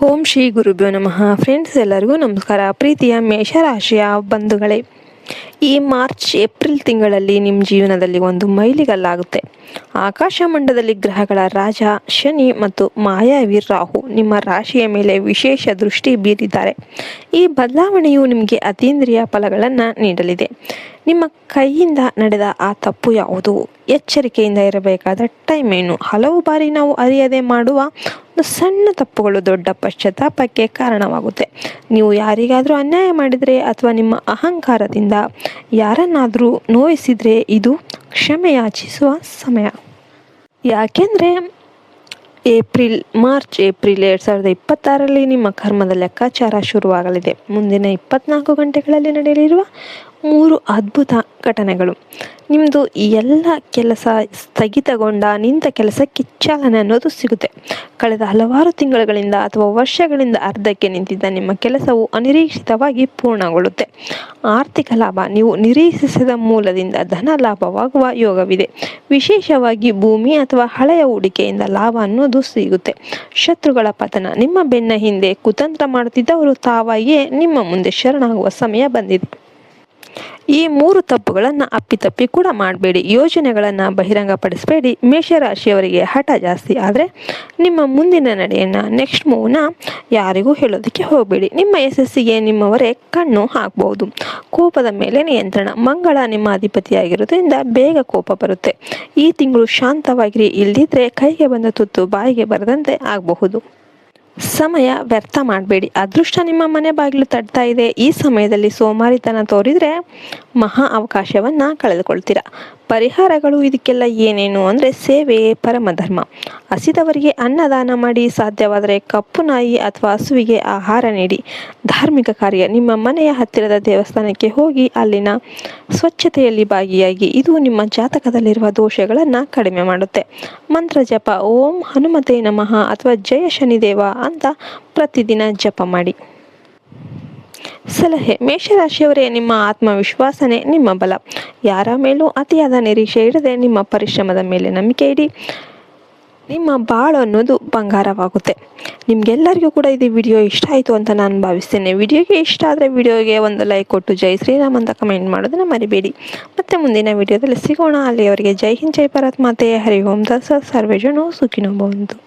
ಓಂ ಶ್ರೀ ಗುರುಭ್ಯೋ ನಮಃ. ಫ್ರೆಂಡ್ಸ್, ಎಲ್ಲರಿಗೂ ನಮಸ್ಕಾರ. ಪ್ರೀತಿಯ ಮೇಷರಾಶಿಯ ಬಂಧುಗಳೇ, ಈ ಮಾರ್ಚ್ ಏಪ್ರಿಲ್ ತಿಂಗಳಲ್ಲಿ ನಿಮ್ಮ ಜೀವನದಲ್ಲಿ ಒಂದು ಮೈಲಿಗಲ್ಲಾಗುತ್ತೆ. ಆಕಾಶ ಮಂಡಲದಲ್ಲಿ ಗ್ರಹಗಳ ರಾಜ ಶನಿ ಮತ್ತು ಮಾಯಾವಿ ರಾಹು ನಿಮ್ಮ ರಾಶಿಯ ಮೇಲೆ ವಿಶೇಷ ದೃಷ್ಟಿ ಬೀರಿದ್ದಾರೆ. ಈ ಬದಲಾವಣೆಯು ನಿಮಗೆ ಅತೀಂದ್ರಿಯ ಫಲಗಳನ್ನು ನೀಡಲಿದೆ. ನಿಮ್ಮ ಕೈಯಿಂದ ನಡೆದ ಆ ತಪ್ಪು ಯಾವುದು? ಎಚ್ಚರಿಕೆಯಿಂದ ಇರಬೇಕಾದ ಟೈಮ್ ಏನು? ಹಲವು ಬಾರಿ ನಾವು ಅರಿಯದೆ ಮಾಡುವ ಒಂದು ಸಣ್ಣ ತಪ್ಪುಗಳು ದೊಡ್ಡ ಪಶ್ಚಾತ್ತಾಪಕ್ಕೆ ಕಾರಣವಾಗುತ್ತೆ. ನೀವು ಯಾರಿಗಾದರೂ ಅನ್ಯಾಯ ಮಾಡಿದರೆ ಅಥವಾ ನಿಮ್ಮ ಅಹಂಕಾರದಿಂದ ಯಾರನ್ನಾದರೂ ನೋಯಿಸಿದರೆ ಇದು ಕ್ಷಮೆಯಾಚಿಸುವ ಸಮಯ. ಯಾಕೆಂದರೆ ಮಾರ್ಚ್ ಏಪ್ರಿಲ್ 2026ರಲ್ಲಿ ನಿಮ್ಮ ಕರ್ಮದ ಲೆಕ್ಕಾಚಾರ ಶುರುವಾಗಲಿದೆ. ಮುಂದಿನ 24 ಗಂಟೆಗಳಲ್ಲಿ ನಡೆಯಲಿರುವ 3 ಅದ್ಭುತ ಘಟನೆಗಳು ನಿಮ್ಮದು ಎಲ್ಲ ಕೆಲಸ ಸ್ಥಗಿತಗೊಂಡ ನಿಂತ ಕೆಲಸಕ್ಕೆ ಚಾಲನೆ ಅನ್ನೋದು ಸಿಗುತ್ತೆ. ಕಳೆದ ಹಲವಾರು ತಿಂಗಳುಗಳಿಂದ ಅಥವಾ ವರ್ಷಗಳಿಂದ ಅರ್ಧಕ್ಕೆ ನಿಂತಿದ್ದ ನಿಮ್ಮ ಕೆಲಸವು ಅನಿರೀಕ್ಷಿತವಾಗಿ ಪೂರ್ಣಗೊಳ್ಳುತ್ತೆ. ಆರ್ಥಿಕ ಲಾಭ, ನೀವು ನಿರೀಕ್ಷಿಸಿದ ಮೂಲದಿಂದ ಧನ ಲಾಭವಾಗುವ ಯೋಗವಿದೆ. ವಿಶೇಷವಾಗಿ ಭೂಮಿ ಅಥವಾ ಹಳೆಯ ಹೂಡಿಕೆಯಿಂದ ಲಾಭ ಅನ್ನೋದು ಸಿಗುತ್ತೆ. ಶತ್ರುಗಳ ಪತನ, ನಿಮ್ಮ ಬೆನ್ನ ಹಿಂದೆ ಕುತಂತ್ರ ಮಾಡುತ್ತಿದ್ದವರು ತಾವಾಗಿಯೇ ನಿಮ್ಮ ಮುಂದೆ ಶರಣಾಗುವ ಸಮಯ ಬಂದಿದೆ. ಈ 3 ತಪ್ಪುಗಳನ್ನು ಅಪ್ಪಿತಪ್ಪಿ ಕೂಡ ಮಾಡಬೇಡಿ. ಯೋಜನೆಗಳನ್ನು ಬಹಿರಂಗಪಡಿಸಬೇಡಿ. ಮೇಷರಾಶಿಯವರಿಗೆ ಹಠ ಜಾಸ್ತಿ, ಆದರೆ ನಿಮ್ಮ ಮುಂದಿನ ನಡೆಯನ್ನು ನೆಕ್ಸ್ಟ್ ಮೂವ್ನ ಯಾರಿಗೂ ಹೇಳೋದಕ್ಕೆ ಹೋಗಬೇಡಿ. ನಿಮ್ಮ ಯಶಸ್ಸಿಗೆ ನಿಮ್ಮವರೇ ಕಣ್ಣು ಹಾಕಬಹುದು. ಕೋಪದ ಮೇಲೆ ನಿಯಂತ್ರಣ, ಮಂಗಳ ನಿಮ್ಮ ಅಧಿಪತಿಯಾಗಿರೋದ್ರಿಂದ ಬೇಗ ಕೋಪ ಬರುತ್ತೆ. ಈ ತಿಂಗಳು ಶಾಂತವಾಗಿರಿ, ಇಲ್ಲದಿದ್ದರೆ ಕೈಗೆ ಬಂದ ತುತ್ತು ಬಾಯಿಗೆ ಬರದಂತೆ ಆಗಬಹುದು. ಸಮಯ ವ್ಯರ್ಥ ಮಾಡಬೇಡಿ. ಅದೃಷ್ಟ ನಿಮ್ಮ ಮನೆ ಬಾಗಿಲು ತಟ್ತಾ ಇದೆ. ಈ ಸಮಯದಲ್ಲಿ ಸೋಮಾರಿತನ ತೋರಿದರೆ ಮಹಾ ಅವಕಾಶವನ್ನು ಕಳೆದುಕೊಳ್ತೀರಾ. ಪರಿಹಾರಗಳು ಇದಕ್ಕೆಲ್ಲ ಏನೇನು ಅಂದರೆ, ಸೇವೆಯೇ ಪರಮಧರ್ಮ. ಹಸಿದವರಿಗೆ ಅನ್ನದಾನ ಮಾಡಿ, ಸಾಧ್ಯವಾದರೆ ಕಪ್ಪು ನಾಯಿ ಅಥವಾ ಹಸುವಿಗೆ ಆಹಾರ ನೀಡಿ. ಧಾರ್ಮಿಕ ಕಾರ್ಯ, ನಿಮ್ಮ ಮನೆಯ ಹತ್ತಿರದ ದೇವಸ್ಥಾನಕ್ಕೆ ಹೋಗಿ ಅಲ್ಲಿನ ಸ್ವಚ್ಛತೆಯಲ್ಲಿ ಭಾಗಿಯಾಗಿ. ಇದು ನಿಮ್ಮ ಜಾತಕದಲ್ಲಿರುವ ದೋಷಗಳನ್ನು ಕಡಿಮೆ ಮಾಡುತ್ತೆ. ಮಂತ್ರ ಜಪ, ಓಂ ಹನುಮತೆ ನಮಃ ಅಥವಾ ಜಯ ಶನಿದೇವ ಅಂತ ಪ್ರತಿದಿನ ಜಪ ಮಾಡಿ. ಸಲಹೆ: ಮೇಷರಾಶಿಯವರೇ, ನಿಮ್ಮ ಆತ್ಮವಿಶ್ವಾಸನೇ ನಿಮ್ಮ ಬಲ. ಯಾರ ಮೇಲೂ ಅತಿಯಾದ ನಿರೀಕ್ಷೆ ಇಡದೆ ನಿಮ್ಮ ಪರಿಶ್ರಮದ ಮೇಲೆ ನಂಬಿಕೆ ಇಡಿ. ನಿಮ್ಮ ಬಾಳು ಅನ್ನೋದು ಬಂಗಾರವಾಗುತ್ತೆ. ನಿಮಗೆಲ್ಲರಿಗೂ ಕೂಡ ಇದು ವಿಡಿಯೋ ಇಷ್ಟ ಆಯಿತು ಅಂತ ನಾನು ಭಾವಿಸ್ತೇನೆ. ವಿಡಿಯೋಗೆ ಇಷ್ಟ ಆದರೆ ವಿಡಿಯೋಗೆ ಒಂದು ಲೈಕ್ ಕೊಟ್ಟು ಜೈ ಶ್ರೀರಾಮ್ ಅಂತ ಕಮೆಂಟ್ ಮಾಡೋದನ್ನು ಮರಿಬೇಡಿ. ಮತ್ತೆ ಮುಂದಿನ ವಿಡಿಯೋದಲ್ಲಿ ಸಿಗೋಣ. ಅಲ್ಲಿಯವರೆಗೆ ಜೈ ಹಿಂದ್, ಜೈ ಭಾರತ್ ಮಾತೆ, ಹರಿ ಓಂ. ಸರ್ವೇ ಜನೋ ಸುಖಿನೋ ಭವಂತು.